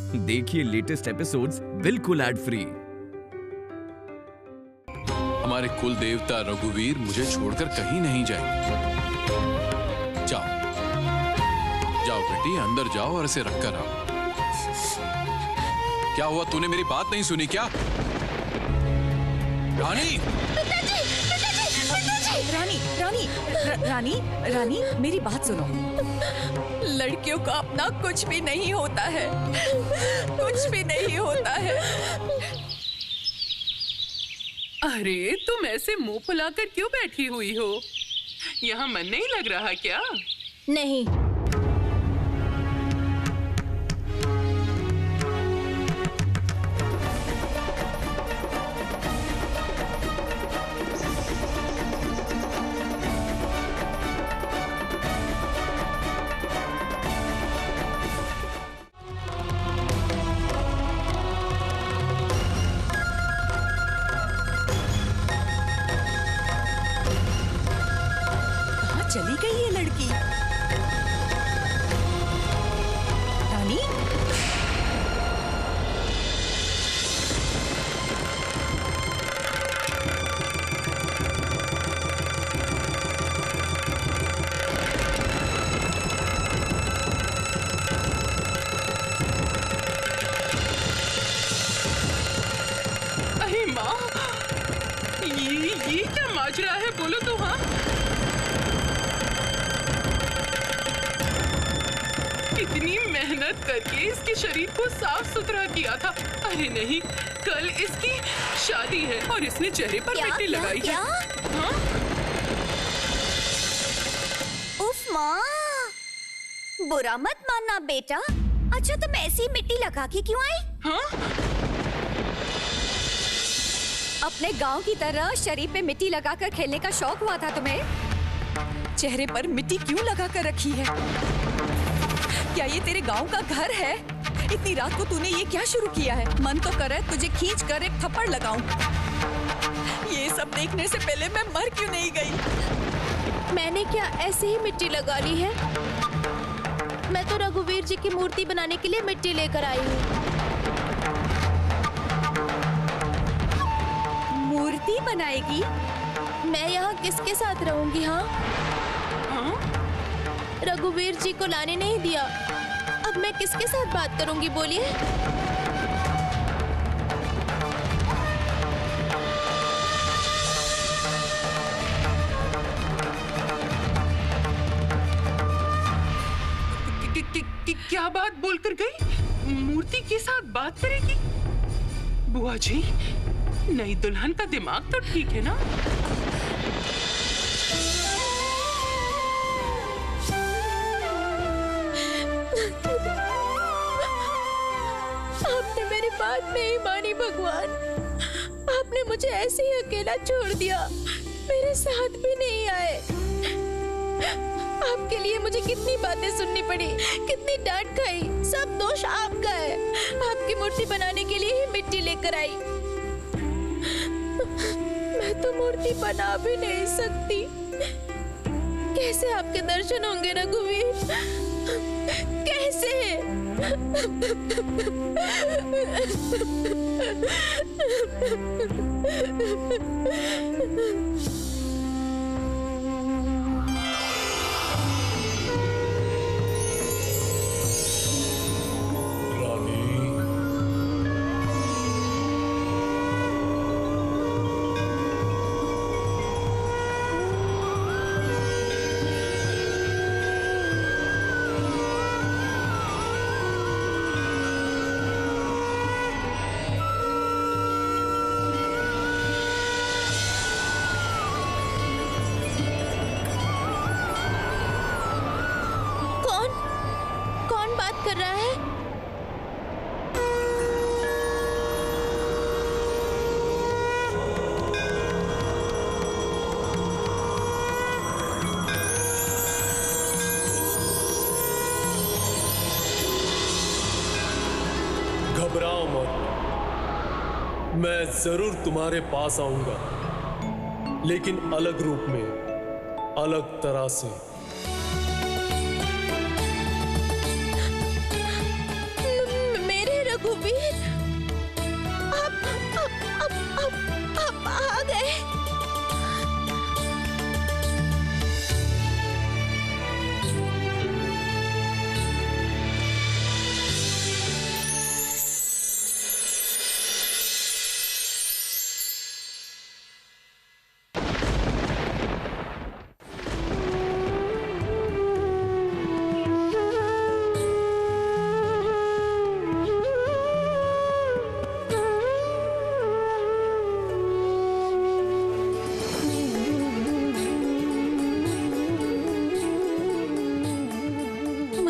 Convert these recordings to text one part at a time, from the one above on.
देखिए latest episodes बिल्कुल ad free. हमारे कुल देवता रघुवीर मुझे छोड़कर कहीं नहीं जाएंगे। जाओ जाओ बेटी, अंदर जाओ और इसे रखकर आओ। क्या हुआ, तूने मेरी बात नहीं सुनी क्या? रानी! रानी, मेरी बात सुनो। लड़कियों का अपना कुछ भी नहीं होता है, कुछ भी नहीं होता है। अरे तुम ऐसे मुंह फुलाकर क्यों बैठी हुई हो? यहाँ मन नहीं लग रहा क्या? नहीं। चली गई ये लड़की। रानी, अरे माँ, ये क्या माजरा है, बोलो तो। हाँ, इतनी मेहनत करके इसके शरीर को साफ सुथरा किया था। अरे नहीं, कल इसकी शादी है और इसने चेहरे पर मिट्टी लगाई है। हाँ? उफ माँ, बुरा मत मानना बेटा। अच्छा तुम ऐसी मिट्टी लगा के क्यों आई? हाँ? अपने गांव की तरह शरीर पे मिट्टी लगाकर खेलने का शौक हुआ था तुम्हें? चेहरे पर मिट्टी क्यों लगाकर रखी है? क्या ये तेरे गांव का घर है? इतनी रात को तूने ये क्या शुरू किया है? मन तो करे तुझे खींच कर एक थप्पड़ लगाऊं। ये सब देखने से पहले मैं मर क्यों नहीं गई? मैंने क्या ऐसे ही मिट्टी लगा ली है? मैं तो रघुवीर जी की मूर्ति बनाने के लिए मिट्टी लेकर आई हूँ। मूर्ति बनाएगी? मैं यहाँ किसके साथ रहूंगी? हाँ, रघुवीर जी को लाने नहीं दिया, अब मैं किसके साथ बात करूंगी बोलिए? क्या बात बोलकर गई? मूर्ति के साथ बात करेगी? बुआ जी, नई दुल्हन का दिमाग तो ठीक है ना? आपने मेरी बात नहीं मानी भगवान। आपने मुझे ऐसे ही अकेला छोड़ दिया, मेरे साथ भी नहीं आए। आपके लिए मुझे कितनी बातें सुननी पड़ी, कितनी डांट खाई। सब दोष आपका है। आपकी मूर्ति बनाने के लिए ही मिट्टी लेकर आई। मैं तो मूर्ति बना भी नहीं सकती। कैसे आपके दर्शन होंगे रघुवीर? कैसे? कर रहा है? घबराओ मत, मैं जरूर तुम्हारे पास आऊंगा, लेकिन अलग रूप में, अलग तरह से। मेरे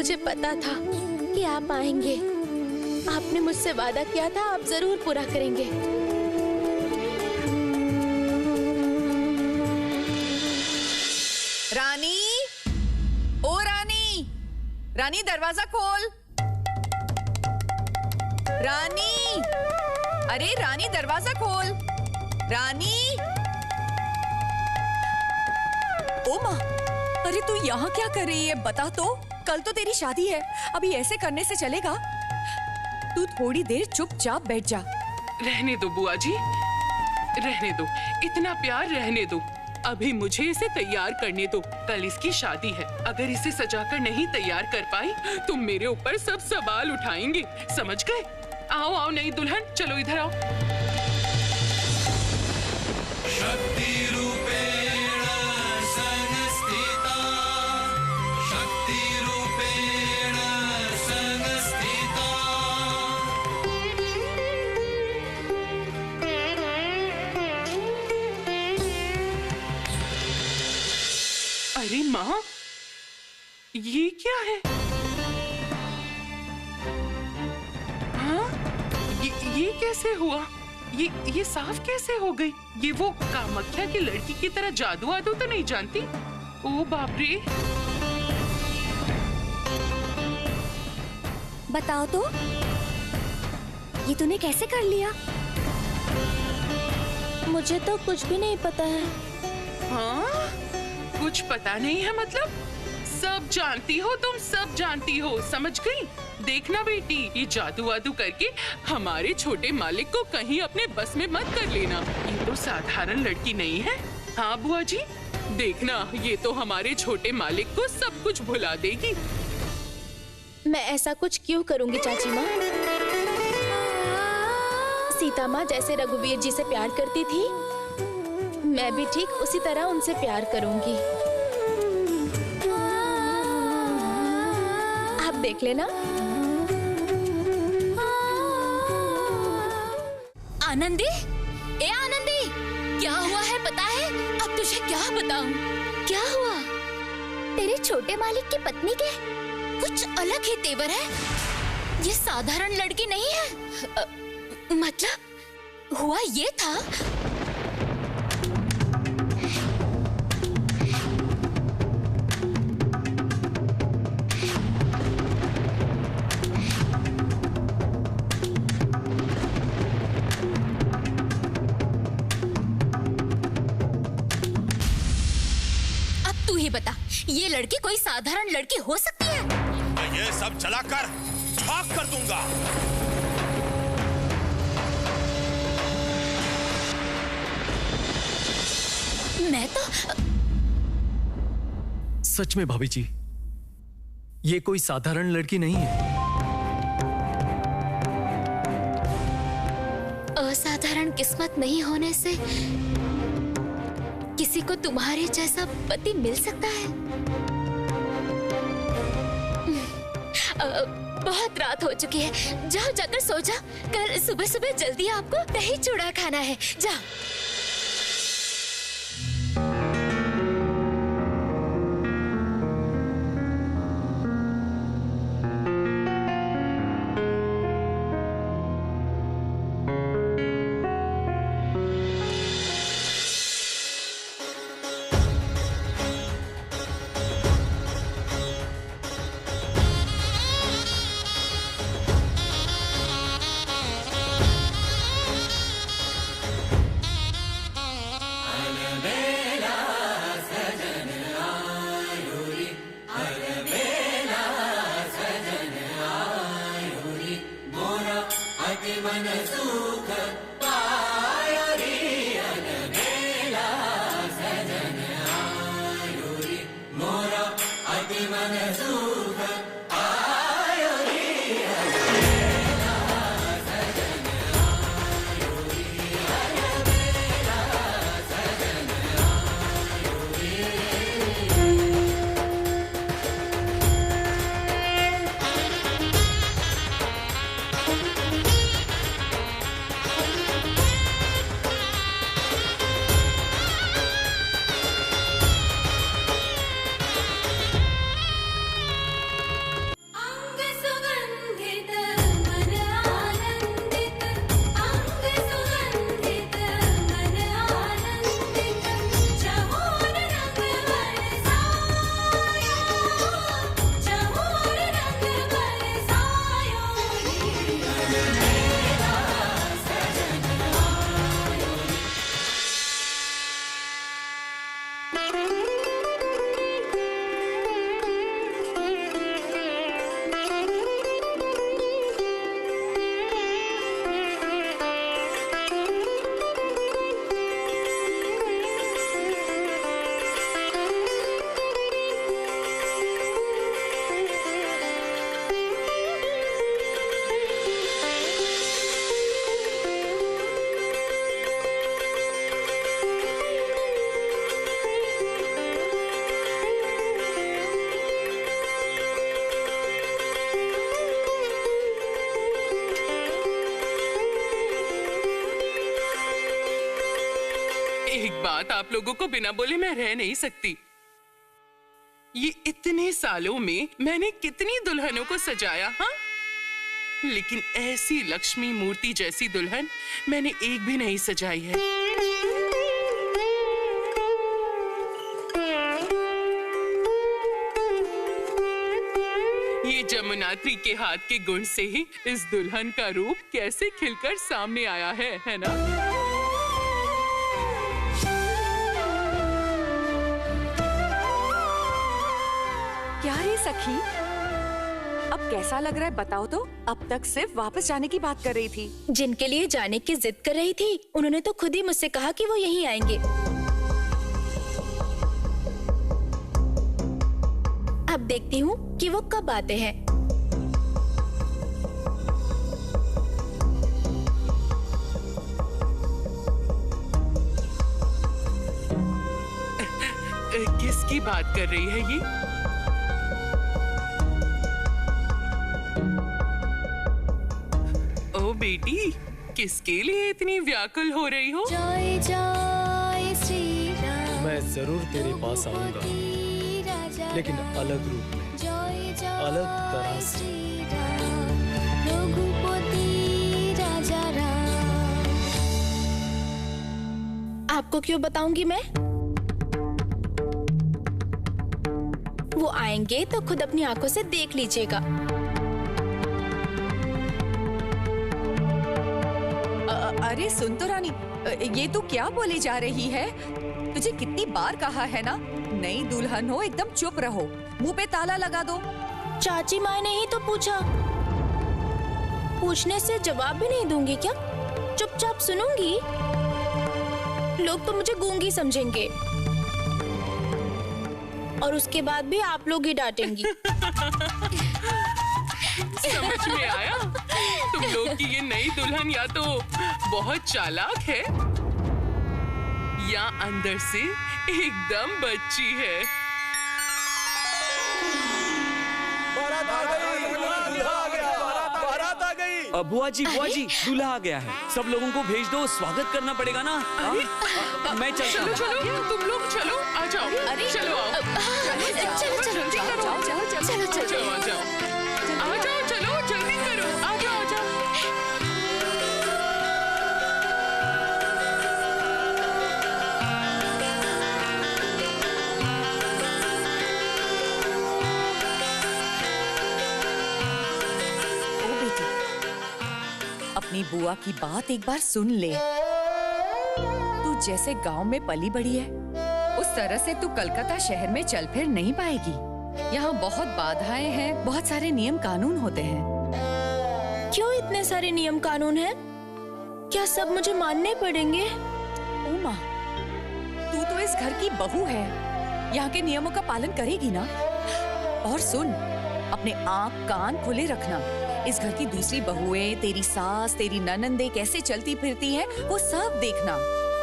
मुझे पता था कि आप आएंगे। आपने मुझसे वादा किया था, आप जरूर पूरा करेंगे। रानी, ओ रानी, रानी दरवाजा खोल। रानी, अरे रानी दरवाजा खोल। रानी, ओ माँ, अरे तू यहाँ क्या कर रही है बता तो। कल तो तेरी शादी है, अभी ऐसे करने से चलेगा? तू थोड़ी देर चुपचाप बैठ जा। रहने दो बुआ जी, रहने दो, इतना प्यार रहने दो। अभी मुझे इसे तैयार करने दो, कल इसकी शादी है। अगर इसे सजाकर नहीं तैयार कर पाई तो मेरे ऊपर सब सवाल उठाएंगे, समझ गए? आओ आओ नई दुल्हन, चलो इधर आओ। शक्ति रूपेण संस्थिता, शक्ति रूपेण संस्थिता। अरे माँ, ये क्या है? हाँ? ये कैसे हुआ? ये साफ कैसे हो गई? ये वो कामाख्या की लड़की की तरह जादू आदू तो नहीं जानती? ओ बाप रे! बताओ तो, ये तूने कैसे कर लिया? मुझे तो कुछ भी नहीं पता है। हाँ? कुछ पता नहीं है मतलब? सब जानती हो तुम, सब जानती हो, समझ गई? देखना बेटी, ये जादू वादू करके हमारे छोटे मालिक को कहीं अपने बस में मत कर लेना। ये तो साधारण लड़की नहीं है। हाँ बुआ जी, देखना ये तो हमारे छोटे मालिक को सब कुछ भुला देगी। मैं ऐसा कुछ क्यों करूंगी चाची माँ? सीता माँ जैसे रघुवीर जी से प्यार करती थी, मैं भी ठीक उसी तरह उनसे प्यार करूंगी। आप देख लेना। आनंदी, ए आनंदी, क्या हुआ है पता है? अब तुझे क्या बताऊं? क्या हुआ? तेरे छोटे मालिक की पत्नी के कुछ अलग ही तेवर है। ये साधारण लड़की नहीं है। मतलब हुआ ये था, बता, ये लड़की कोई साधारण लड़की हो सकती है? मैं ये सब जलाकर खाक कर दूंगा। मैं तो सच में भाभी जी, ये कोई साधारण लड़की नहीं है। असाधारण किस्मत नहीं होने से किसी को तुम्हारे जैसा पति मिल सकता है? बहुत रात हो चुकी है, जाओ जाकर सो जाओ। कल सुबह सुबह जल्दी आपको दही चूड़ा खाना है, जाओ। एक बात आप लोगों को बिना बोले मैं रह नहीं सकती। ये इतने सालों में मैंने कितनी दुल्हनों को सजाया, हाँ, लेकिन ऐसी लक्ष्मी मूर्ति जैसी दुल्हन मैंने एक भी नहीं सजाई है। ये जमुनात्री के हाथ के गुण से ही इस दुल्हन का रूप कैसे खिलकर सामने आया है ना? क्या रे सखी, अब कैसा लग रहा है बताओ तो? अब तक सिर्फ वापस जाने की बात कर रही थी। जिनके लिए जाने की जिद कर रही थी उन्होंने तो खुद ही मुझसे कहा कि वो यहीं आएंगे। अब देखती हूँ कि वो कब आते हैं। किसकी बात कर रही है ये? ओ बेटी, किसके लिए इतनी व्याकुल हो रही हो? जय जय श्री राम। मैं जरूर तेरे पास आऊंगा, लेकिन अलग रूप में, अलग तरह से। राजा राम। आपको क्यों बताऊंगी मैं? वो आएंगे तो खुद अपनी आंखों से देख लीजिएगा। अरे सुन तो रानी, ये तू क्या बोली जा रही है? तुझे कितनी बार कहा है ना, नई दुल्हन हो एकदम चुप रहो, मुंह पे ताला लगा दो। चाची माँ ने ही तो पूछा, पूछने से जवाब भी नहीं दूंगी क्या? चुपचाप सुनूंगी? लोग तो मुझे गूंगी समझेंगे और उसके बाद भी आप लोग ही डांटेंगी। समझ में आया? तुम लोग की ये नई दुल्हन या तो बहुत चालाक है या अंदर से एकदम बच्ची है। बुआ जी दूल्हा आ गया है। सब लोगों को भेज दो, स्वागत करना पड़ेगा ना। मैं चलता हूँ। चलो तुम लोग चलो, आ जाओ। अरे चलो आओ। चलो जल्दी करो, आ जाओ। ओ बेटी, अपनी बुआ की बात एक बार सुन ले। तू जैसे गांव में पली बड़ी है, उस तरह से तू कलकत्ता शहर में चल फिर नहीं पाएगी। यहाँ बहुत बाधाएं हैं, बहुत सारे नियम कानून होते हैं। क्यों इतने सारे नियम कानून हैं? क्या सब मुझे मानने पड़ेंगे? उमा, तू तो इस घर की बहू है, यहाँ के नियमों का पालन करेगी ना? और सुन, अपने आँख कान खुले रखना। इस घर की दूसरी बहुएं, तेरी सास, तेरी ननंदे कैसे चलती फिरती हैं, वो सब देखना।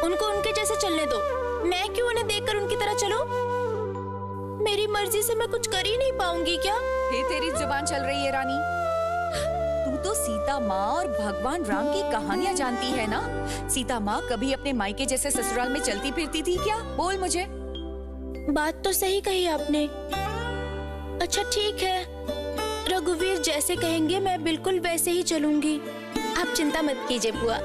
उनको उनके जैसे चलने दो, मैं क्यों उन्हें देखकर उनकी तरह चलूं? मेरी मर्जी से मैं कुछ कर ही नहीं पाऊंगी क्या? फिर तेरी जुबान चल रही है रानी। तू तो सीता माँ और भगवान राम की कहानियाँ जानती है ना? सीता माँ कभी अपने मायके जैसे ससुराल में चलती फिरती थी क्या? बोल मुझे। बात तो सही कही आपने। अच्छा ठीक है, रघुवीर जैसे कहेंगे मैं बिल्कुल वैसे ही चलूंगी। आप चिंता मत कीजिए बुआ।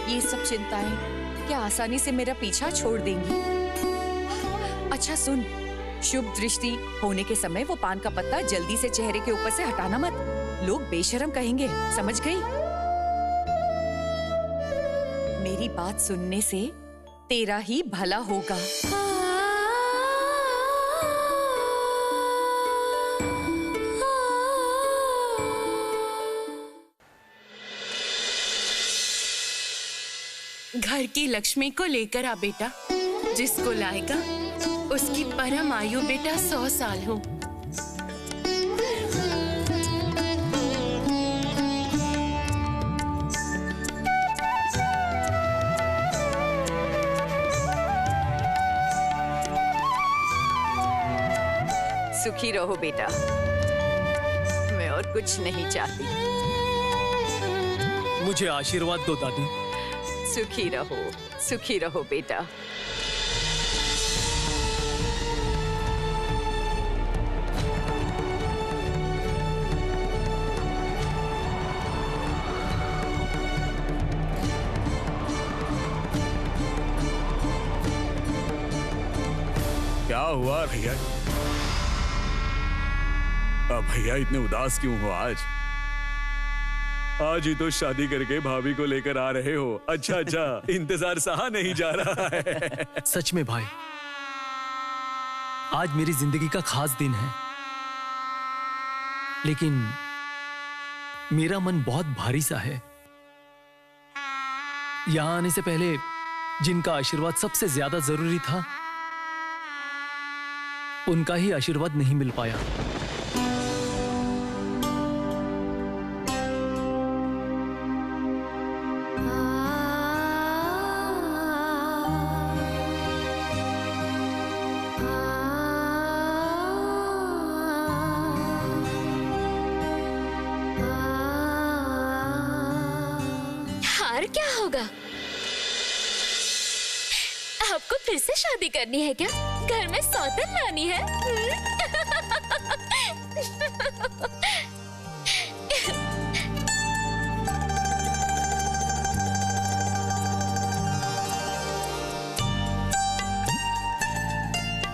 ये सब चिंताएं क्या आसानी से मेरा पीछा छोड़ देंगी? अच्छा सुन, शुभ दृष्टि होने के समय वो पान का पत्ता जल्दी से चेहरे के ऊपर से हटाना मत, लोग बेशर्म कहेंगे, समझ गई? मेरी बात सुनने से तेरा ही भला होगा। घर की लक्ष्मी को लेकर आ बेटा, जिसको लाएगा उसकी परम आयु बेटा 100 साल हो। सुखी रहो बेटा, मैं और कुछ नहीं चाहती। मुझे आशीर्वाद दो दादी। सुखी रहो बेटा। क्या हुआ भैया? अब भैया इतने उदास क्यों हो आज? आज ही तो शादी करके भाभी को लेकर आ रहे हो। अच्छा, इंतजार सहा नहीं जा रहा है। सच में भाई, आज मेरी जिंदगी का खास दिन है, लेकिन मेरा मन बहुत भारी सा है। यहां आने से पहले जिनका आशीर्वाद सबसे ज्यादा जरूरी था, उनका ही आशीर्वाद नहीं मिल पाया। हार क्या होगा? आपको फिर से शादी करनी है क्या? घर में सौतन लानी है?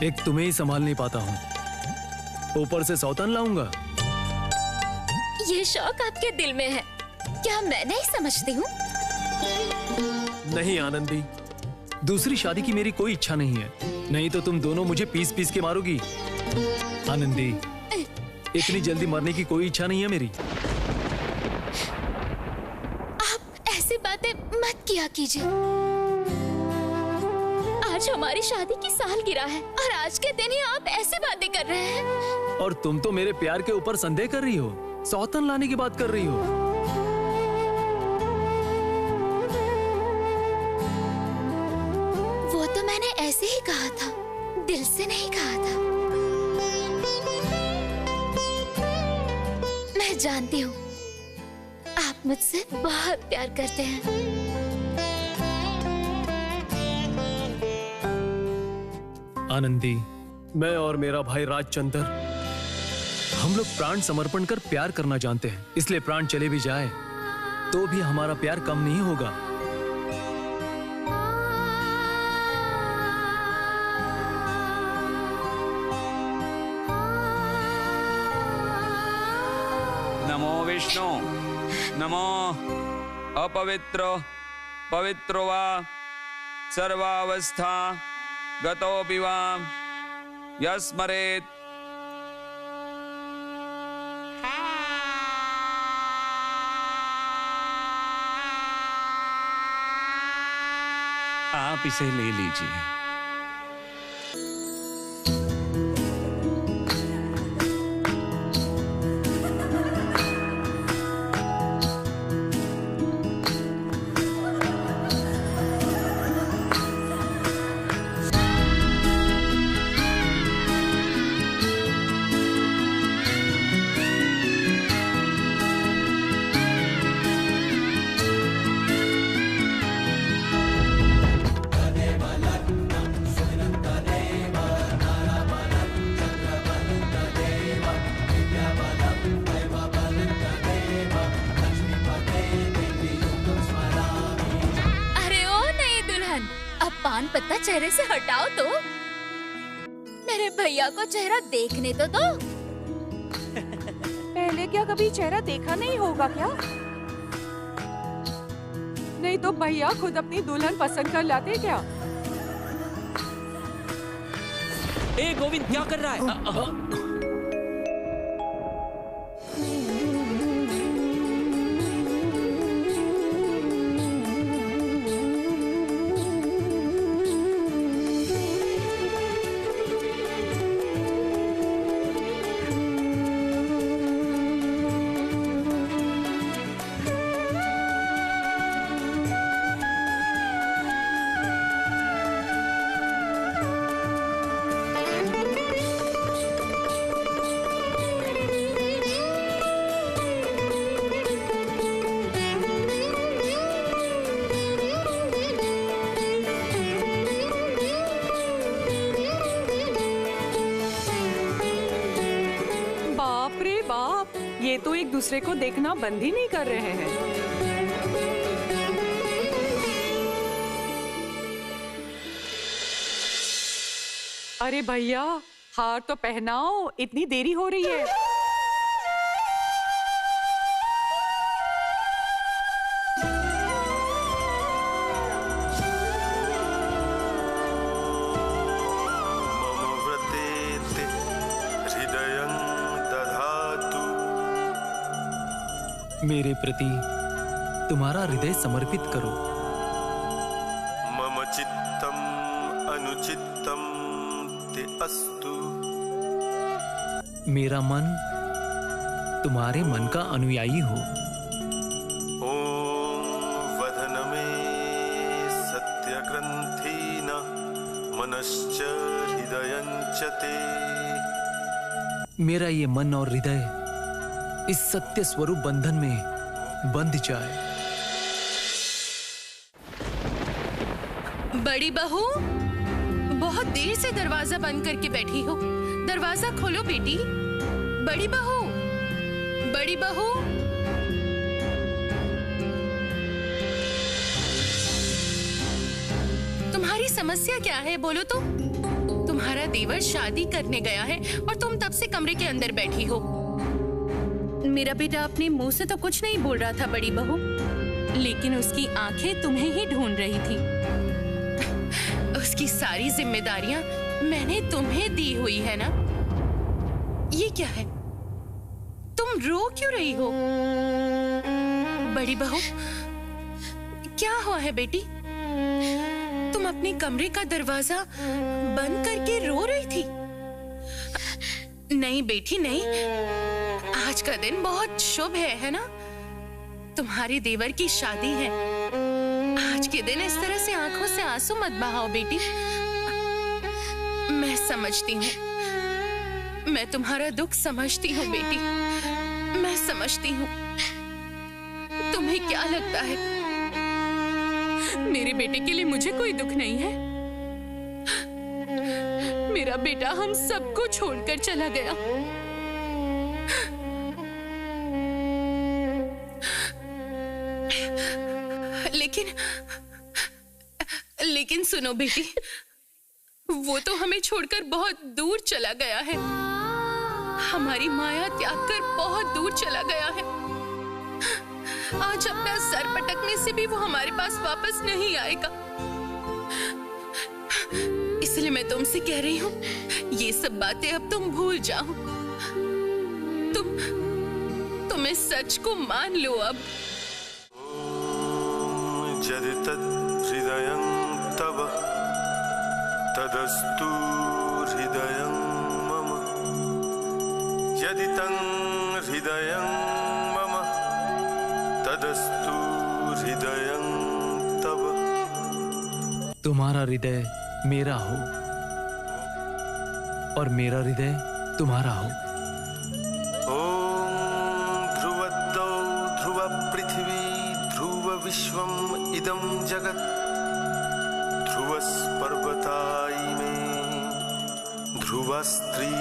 एक तुम्हें ही संभाल नहीं पाता हूं, ऊपर से सौतन लाऊंगा। ये शौक आपके दिल में है, क्या मैं नहीं समझती हूँ? नहीं आनंदी, दूसरी शादी की मेरी कोई इच्छा नहीं है, नहीं तो तुम दोनों मुझे पीस पीस के मारोगी। आनंदी, इतनी जल्दी मरने की कोई इच्छा नहीं है मेरी। आप ऐसी बातें मत किया कीजिए। आज हमारी शादी की सालगिरह है और आज के दिन ही आप ऐसी बातें कर रहे हैं। और तुम तो मेरे प्यार के ऊपर संदेह कर रही हो, सौतन लाने की बात कर रही हो। वो तो मैंने ऐसे ही कहा था, दिल से नहीं कहा था। मैं जानती हूँ आप मुझसे बहुत प्यार करते हैं। आनंदी, मैं और मेरा भाई राजचंद्र, हम लोग प्राण समर्पण कर प्यार करना जानते हैं, इसलिए प्राण चले भी जाए तो भी हमारा प्यार कम नहीं होगा। नमो विष्णु, नमो अपवित्र पवित्रो वा सर्वावस्था गतोऽपि वा यस्मरेत्। आप इसे ले लीजिए। पान पत्ता चेहरे से हटाओ तो, मेरे भैया को चेहरा देखने तो दो। पहले क्या कभी चेहरा देखा नहीं होगा क्या? नहीं तो भैया खुद अपनी दुल्हन पसंद कर लाते क्या? ए गोविंद, क्या कर रहा है? एक दूसरे को देखना बंद ही नहीं कर रहे हैं। अरे भैया, हार तो पहनाओ, इतनी देरी हो रही है। मम व्रते हृदयं दधातु। मेरे प्रति तुम्हारा हृदय समर्पित करो। मम चित्तम अनुचित्तम ते अस्तु। मेरा मन तुम्हारे मन का अनुयायी हो। ओम वदन में सत्यग्रंथेन मनश्च हृदयं च ते। मेरा ये मन और हृदय इस सत्य स्वरूप बंधन में बंध जाए। बड़ी बहू, बहुत देर से दरवाजा बंद करके बैठी हो। दरवाजा खोलो बेटी। बड़ी बहू, बड़ी बहू। तुम्हारी समस्या क्या है, बोलो तो। तुम्हारा देवर शादी करने गया है और तुम तब से कमरे के अंदर बैठी हो। मेरा बेटा अपने मुंह से तो कुछ नहीं बोल रहा था बड़ी बहू, लेकिन उसकी आंखें तुम्हें ही ढूंढ रही थी। उसकी सारी जिम्मेदारियां मैंने तुम्हें दी हुई है ना। ये क्या है, तुम रो क्यों रही हो? बड़ी बहू, क्या हुआ है बेटी? तुम अपने कमरे का दरवाजा बंद करके रो रही थी। नहीं बेटी नहीं, आज का दिन बहुत शुभ है ना? तुम्हारे देवर की शादी है। आज के दिन इस तरह से आंखों से आंसू मत बहाओ बेटी। मैं समझती हूँ, मैं तुम्हारा दुख समझती हूँ बेटी, मैं समझती हूँ। तुम्हें क्या लगता है मेरे बेटे के लिए मुझे कोई दुख नहीं है? मेरा बेटा हम सबको छोड़कर चला गया। लेकिन सुनो बेटी, वो तो हमें छोड़कर बहुत दूर चला गया है। हमारी माया त्याग कर बहुत दूर चला गया है। आज अपना सर पटकने से भी वो हमारे पास वापस नहीं आएगा। इसलिए मैं तुमसे कह रही हूँ, ये सब बातें अब तुम भूल जाओ। तुम इस सच को मान लो अब। यदि तद्हृदयं तव तदस्तु हृदयं मम। यदि तं हृदयं मम तदस्तु हृदयं तव। तुम्हारा हृदय मेरा हो और मेरा हृदय तुम्हारा हो। ओम ध्रुवद्दौ ध्रुव पृथ्वी ध्रुव विश्वम इदं जगत्। ध्रुवस्पर्वताई में ध्रुवस्त्री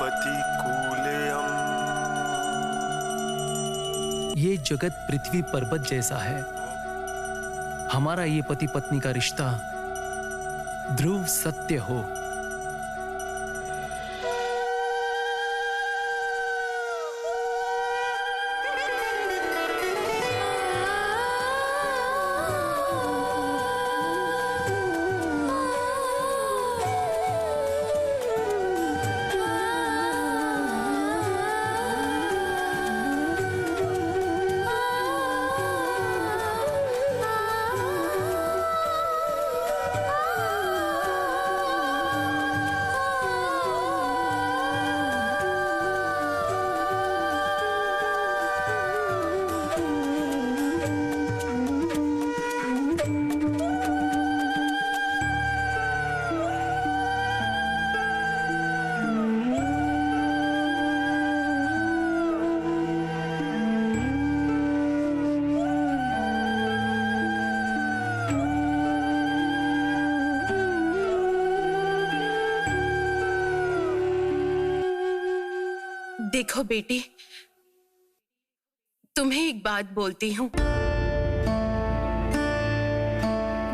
पतिकूलेयम्। ये जगत पृथ्वी पर्वत जैसा है। हमारा ये पति पत्नी का रिश्ता ध्रुव सत्य हो। देखो बेटी, तुम्हें एक बात बोलती हूँ,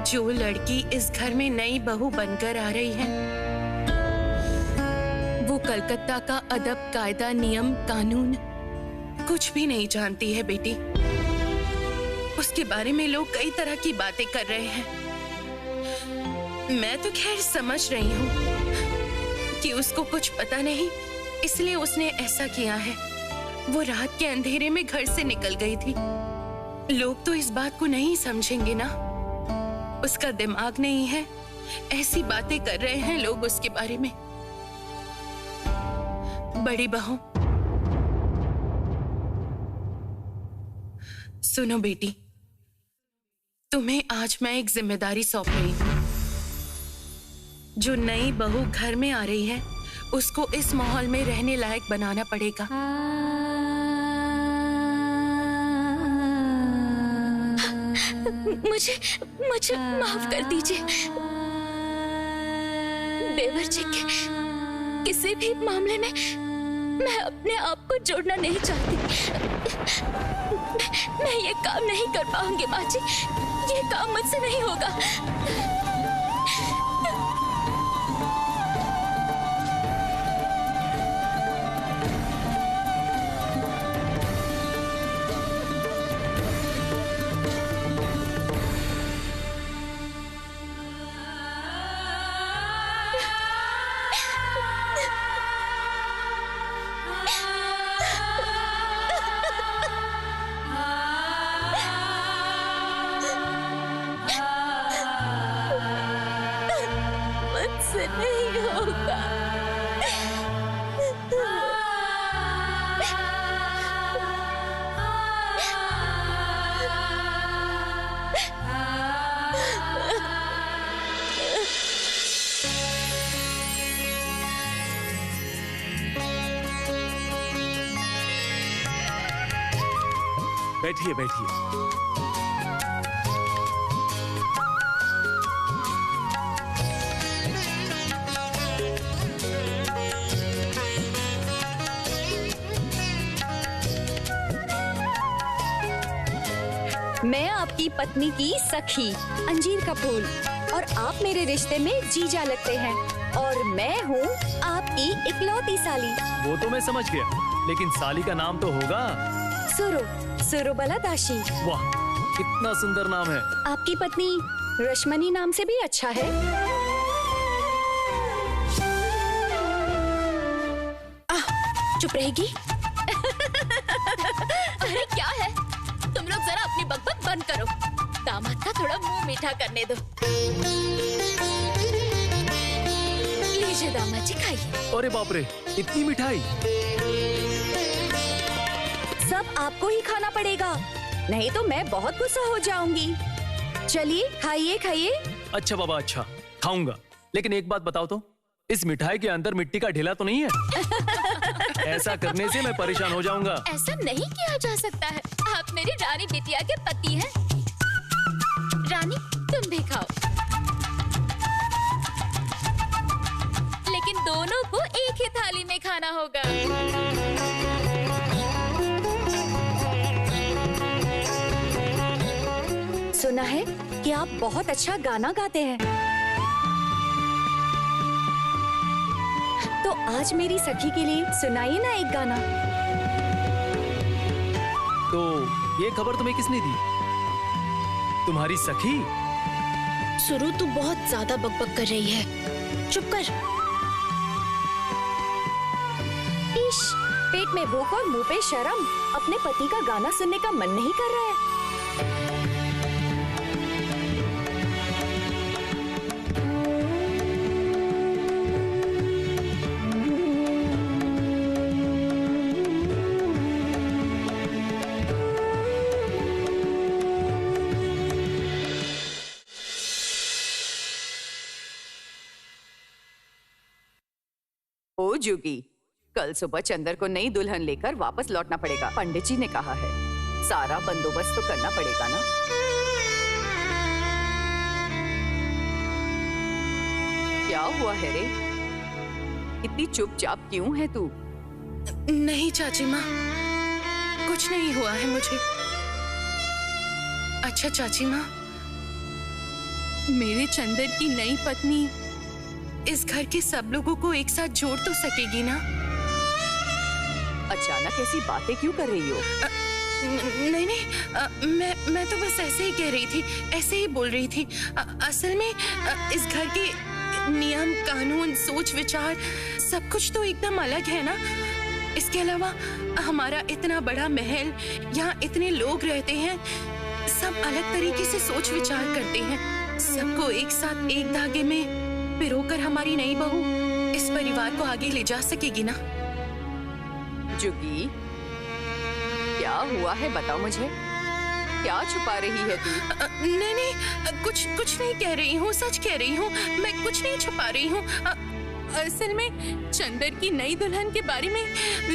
जो लड़की इस घर में नई बहू बनकर आ रही है, वो कलकत्ता का अदब, कायदा, नियम, कानून कुछ भी नहीं जानती है बेटी। उसके बारे में लोग कई तरह की बातें कर रहे हैं। मैं तो खैर समझ रही हूँ कि उसको कुछ पता नहीं, इसलिए उसने ऐसा किया है। वो रात के अंधेरे में घर से निकल गई थी। लोग तो इस बात को नहीं समझेंगे ना, उसका दिमाग नहीं है, ऐसी बातें कर रहे हैं लोग उसके बारे में। बड़ी बहू, सुनो बेटी, तुम्हें आज मैं एक जिम्मेदारी सौंप रही हूँ। जो नई बहू घर में आ रही है, उसको इस माहौल में रहने लायक बनाना पड़ेगा। मुझे माफ कर दीजिए। देवर जी के किसी भी मामले में मैं अपने आप को जोड़ना नहीं चाहती। मैं ये काम नहीं कर पाऊंगी माँ जी, ये काम मुझसे नहीं होगा। नहीं होगा। बैठिए बैठिए। मैं आपकी पत्नी की सखी अंजीर का फूल, और आप मेरे रिश्ते में जीजा लगते हैं, और मैं हूँ आपकी इकलौती साली। वो तो मैं समझ गया, लेकिन साली का नाम तो होगा। सुरोबला दाशी। वाह, कितना सुंदर नाम है। आपकी पत्नी रश्मनी नाम से भी अच्छा है। चुप रहेगी? अरे क्या है, तुम लोग जरा अपनी बकबक बंद करो। दामाद का थोड़ा मुंह मीठा करने दो। लीजिए दामाद जी, खाइए। अरे बाप रे, इतनी मिठाई? सब आपको ही खाना पड़ेगा, नहीं तो मैं बहुत गुस्सा हो जाऊंगी। चलिए खाइए खाइए। अच्छा बाबा, अच्छा खाऊंगा, लेकिन एक बात बताओ तो, इस मिठाई के अंदर मिट्टी का ढेला तो नहीं है? ऐसा करने से मैं परेशान हो जाऊंगा। ऐसा नहीं किया जा सकता है, आप मेरी रानी बिटिया के पति हैं। रानी, तुम भी खाओ, लेकिन दोनों को एक ही थाली में खाना होगा। सुना है कि आप बहुत अच्छा गाना गाते हैं, तो आज मेरी सखी के लिए सुनाइए ना एक गाना। तो ये खबर तुम्हें किसने दी? तुम्हारी सखी? सुरु, तू बहुत ज्यादा बकबक कर रही है, चुप कर। इश, पेट में भूख और मुंह पे शर्म, अपने पति का गाना सुनने का मन नहीं कर रहा है। ओ जुगी, कल सुबह चंदर को नई दुल्हन लेकर वापस लौटना पड़ेगा। पंडित जी ने कहा है, सारा बंदोबस्त तो करना पड़ेगा ना। क्या हुआ है रे? इतनी चुपचाप क्यों है तू? नहीं चाची माँ, कुछ नहीं हुआ है मुझे। अच्छा चाची माँ, मेरे चंदर की नई पत्नी इस घर के सब लोगों को एक साथ जोड़ तो सकेगी ना? अचानक ऐसी बातें क्यों कर रही हो? नहीं नहीं, मैं तो बस ऐसे ही कह रही थी, ऐसे ही बोल रही थी। असल में इस घर के नियम कानून सोच विचार सब कुछ तो एकदम अलग है ना। इसके अलावा हमारा इतना बड़ा महल, यहाँ इतने लोग रहते हैं, सब अलग तरीके से सोच विचार करते हैं। सबको एक साथ एक धागे में पिरोकर हमारी नई बहू इस परिवार को आगे ले जा सकेगी ना। जुगी, क्या हुआ है बताओ मुझे, क्या छुपा रही है तू? नहीं, कुछ नहीं कह रही हूँ, सच कह रही हूँ, मैं कुछ नहीं छुपा रही हूँ। असल में चंदर की नई दुल्हन के बारे में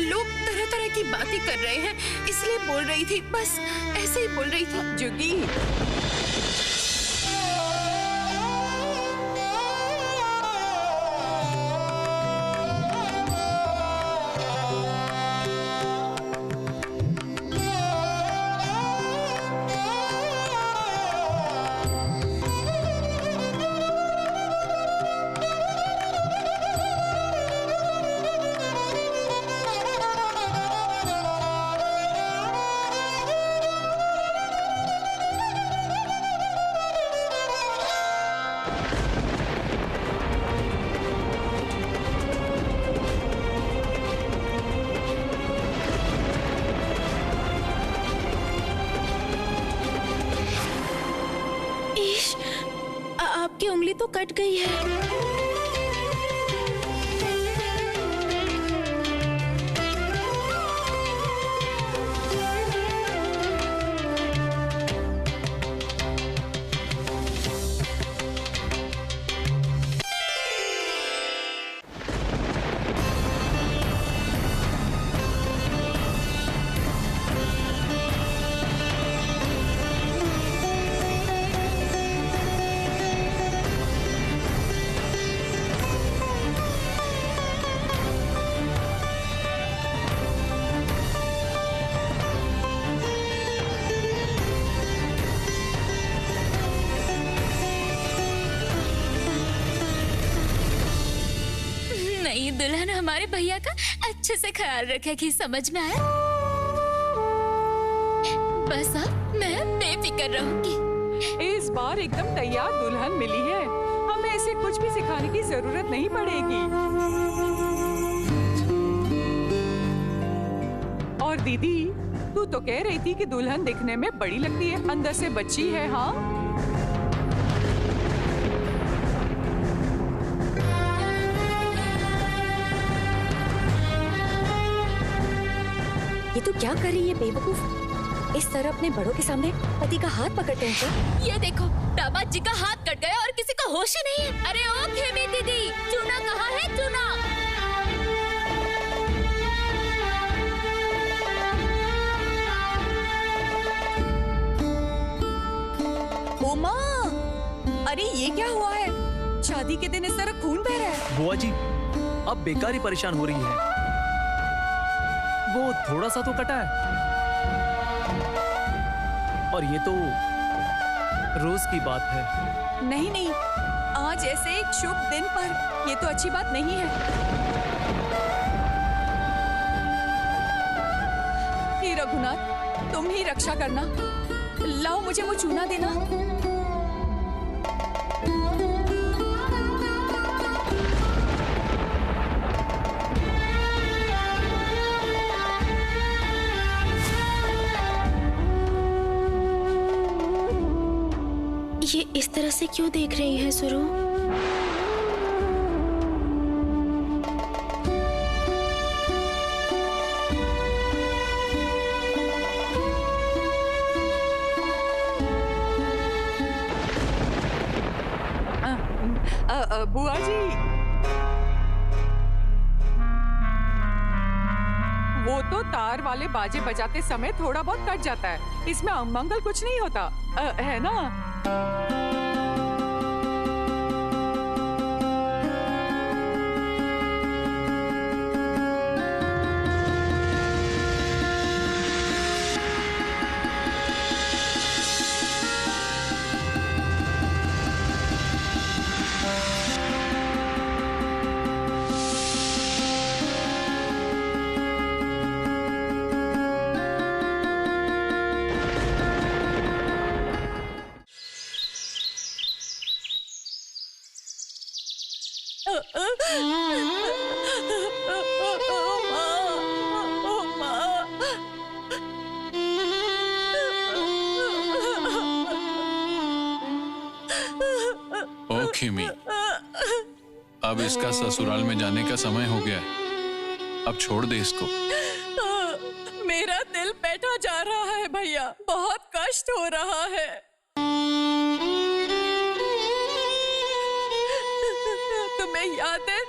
लोग तरह तरह की बातें कर रहे हैं, इसलिए बोल रही थी, बस ऐसे ही बोल रही थी। जुगी, आपकी उंगली तो कट गई है। दुल्हन हमारे भैया का अच्छे से ख्याल रखेगी, समझ में आया? बस अब मैं बेफिक्र रहूंगी। इस बार एकदम तैयार दुल्हन मिली है, हमें ऐसे कुछ भी सिखाने की जरूरत नहीं पड़ेगी। और दीदी, तू तो कह रही थी कि दुल्हन दिखने में बड़ी लगती है, अंदर से बच्ची है। हाँ, ये तो क्या कर रही है बेवकूफ? इस तरह अपने बड़ों के सामने पति का हाथ पकड़ते हैं क्या? ये देखो, दामाद जी का हाथ कट गया और किसी को होश ही नहीं है। अरे ओ खेमी दीदी, चूना कहाँ है? चूना। उमा, अरे ये क्या हुआ है? शादी के दिन इस तरह खून बह रहा है। बुआ जी, अब बेकार ही परेशान हो रही है, वो थोड़ा सा तो कटा है, और ये तो रोज की बात है। नहीं, आज ऐसे एक शुभ दिन पर ये तो अच्छी बात नहीं है। हे रघुनाथ, तुम ही रक्षा करना। लाओ मुझे वो चूना देना। ये इस तरह से क्यों देख रही है सुरु? बुआ जी, वो तो तार वाले बाजे बजाते समय थोड़ा बहुत कट जाता है, इसमें अमंगल कुछ नहीं होता, है ना? ओ खिमी, अब इसका ससुराल में जाने का समय हो गया है। अब छोड़ दे इसको। मेरा दिल बैठा जा रहा है भैया, बहुत कष्ट हो रहा है। तुम्हें याद है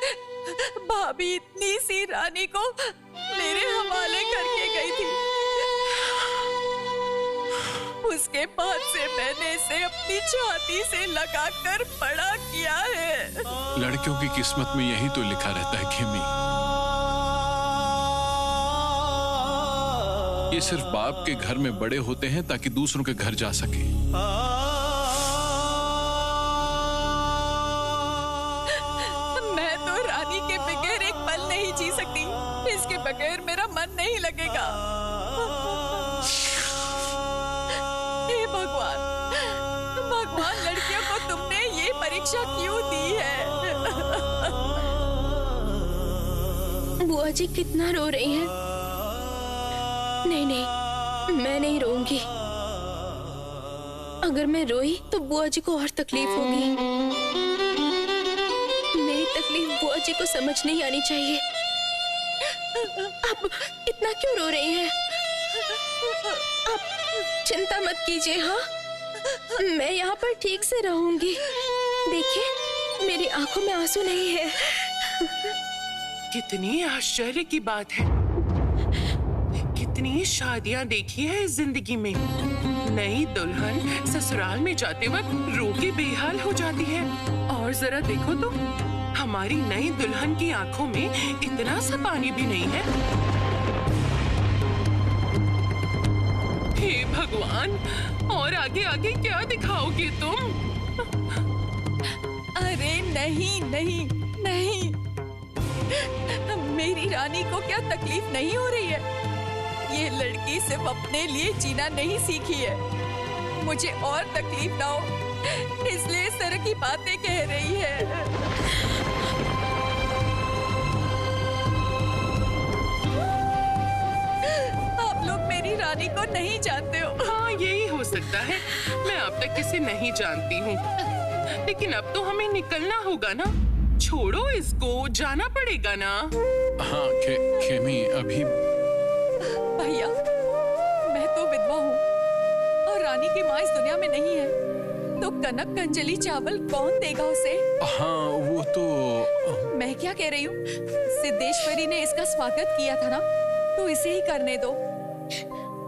भाभी इतनी सी रानी को मेरे हवाले करके गई थी। उसके बाद से मैंने इसे अपनी छाती से लगाकर बड़ा किया है। लड़कियों की किस्मत में यही तो लिखा रहता है खिमी। ये सिर्फ बाप के घर में बड़े होते हैं ताकि दूसरों के घर जा सके। मैं तो रानी के बगैर एक पल नहीं जी सकती। इसके बगैर मेरा मन नहीं लगेगा। हे भगवान, भगवान, लड़कियों को तुमने ये परीक्षा क्यों दी है? बुआ जी कितना रो रही हैं। नहीं नहीं, मैं नहीं रोऊंगी। अगर मैं रोई तो बुआ जी को और तकलीफ होगी। मेरी तकलीफ बुआ जी को समझ नहीं आनी चाहिए। अब इतना क्यों रो रही हैं? आप चिंता मत कीजिए। हाँ, मैं यहाँ पर ठीक से रहूंगी। देखिए, मेरी आंखों में आंसू नहीं है। कितनी आश्चर्य की बात है। कितनी शादियां देखी है इस जिंदगी में। नई दुल्हन ससुराल में जाते वक्त रो के बेहाल हो जाती है। और जरा देखो तो, हमारी नई दुल्हन की आंखों में इतना सा पानी भी नहीं है। हे भगवान, और आगे आगे क्या दिखाओगे तुम? अरे नहीं नहीं नहीं, मेरी रानी को क्या तकलीफ नहीं हो रही है? ये लड़की सिर्फ अपने लिए जीना नहीं सीखी है। मुझे और तकलीफ ना हो, इसलिए इस तरह की बातें कह रही है। आप लोग मेरी रानी को नहीं जानते हो। हाँ, यही हो सकता है। मैं अब तक इसे नहीं जानती हूँ, लेकिन अब तो हमें निकलना होगा ना। छोड़ो इसको, जाना पड़ेगा ना। हाँ खेमी, अभी भैया, मैं तो विधवा हूँ और रानी की माँ इस दुनिया में नहीं है, तो कनक कंजली चावल कौन देगा उसे? हाँ, वो तो मैं क्या कह रही हूँ, सिद्धेश्वरी ने इसका स्वागत किया था ना, तो इसे ही करने दो।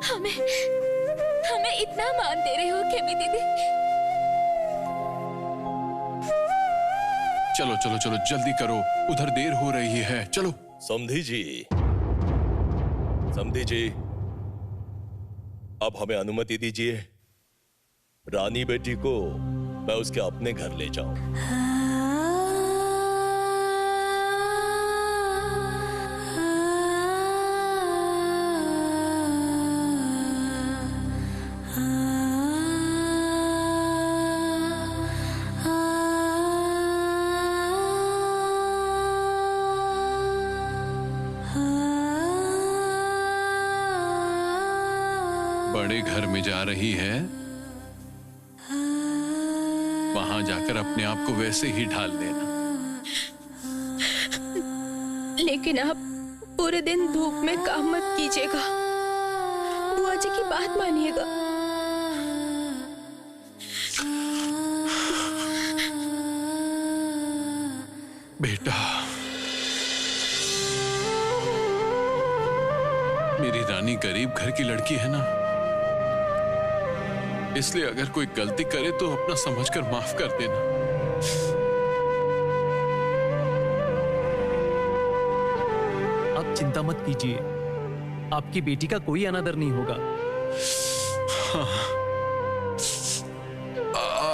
हमें इतना मान दे रहे हो खेमी दीदी। चलो चलो चलो, जल्दी करो, उधर देर हो रही है। चलो। समधी जी, समधी जी, अब हमें अनुमति दीजिए, रानी बेटी को मैं उसके अपने घर ले जाऊं। बड़े घर में जा रही है, वहां जाकर अपने आप को वैसे ही ढाल देना। लेकिन आप पूरे दिन धूप में काम मत कीजिएगा, बुआ जी की बात मानिएगा। बेटा, मेरी रानी गरीब घर की लड़की है ना, इसलिए अगर कोई गलती करे तो अपना समझकर माफ कर देना। आप चिंता मत कीजिए, आपकी बेटी का कोई अनादर नहीं होगा। हाँ,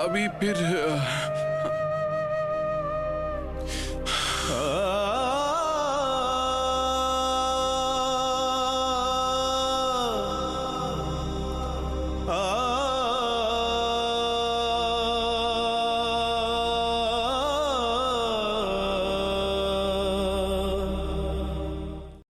अभी फिर